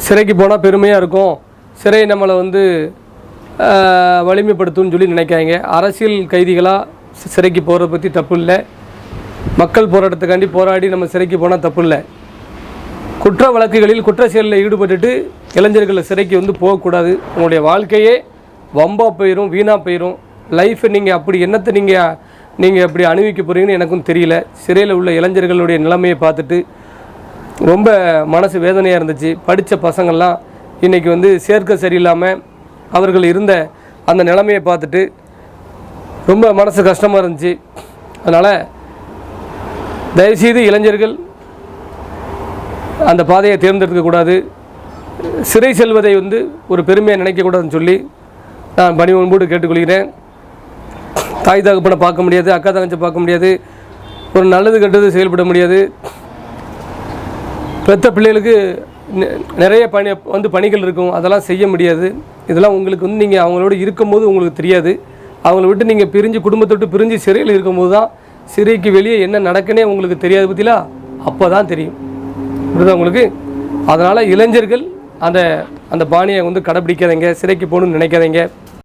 சிறைக்கு போனால் பெருமையாக இருக்கும், சிறை நம்மளை வந்து வலிமைப்படுத்தும்னு சொல்லி நினைக்காங்க. அரசியல் கைதிகளாக சிறைக்கு போகிறத பற்றி தப்பு இல்லை. மக்கள் போராட்டத்துக்காண்டி போராடி நம்ம சிறைக்கு போனால் தப்பு இல்லை. குற்ற வழக்குகளில் குற்ற செயலில் ஈடுபட்டுட்டு இளைஞர்களை சிறைக்கு வந்து போகக்கூடாது. உங்களுடைய வாழ்க்கையே வம்பாக போயிடும், வீணாக போயிடும். லைஃப்பை நீங்கள் அப்படி என்னத்தை நீங்கள் அப்படி அனுபவிக்க போகிறீங்கன்னு எனக்கும் தெரியல. சிறையில் உள்ள இளைஞர்களுடைய நிலைமையை பார்த்துட்டு ரொம்ப மனசு வேதனையாக இருந்துச்சு. படித்த பசங்கள்லாம் இன்றைக்கி வந்து சேர்க்க சரியில்லாமல் அவர்கள் இருந்த அந்த நிலைமையை பார்த்துட்டு ரொம்ப மனசு கஷ்டமாக இருந்துச்சு. அதனால் தயவுசெய்து இளைஞர்கள் அந்த பாதையை தேர்ந்தெடுக்கக்கூடாது. சிறை செல்வதை வந்து ஒரு பெருமையாக நினைக்கக்கூடாதுன்னு சொல்லி நான் பணி முன்போடு கேட்டுக்கொள்கிறேன். தாய் தகப்பனை பார்க்க முடியாது, அக்கா தங்கச்சி பார்க்க முடியாது, ஒரு நல்லது கெட்டது செயல்பட முடியாது. பெற்ற பிள்ளைகளுக்கு நிறைய பணிகள் இருக்கும், அதெல்லாம் செய்ய முடியாது. இதெல்லாம் உங்களுக்கு வந்து நீங்கள் அவங்களோட இருக்கும்போது உங்களுக்கு தெரியாது. அவங்கள விட்டு நீங்கள் பிரிஞ்சு குடும்பத்தொட்டு பிரிஞ்சு சிறையில் இருக்கும்போது தான் சிறைக்கு வெளியே என்ன நடக்குன்னே உங்களுக்கு தெரியாது. பற்றிலாம் அப்போ தான் தெரியும். புரியுதா உங்களுக்கு? அதனால் இளைஞர்கள் அந்த பாணியை வந்து கடைப்பிடிக்காதீங்க, சிறைக்கு போகணுன்னு நினைக்காதீங்க.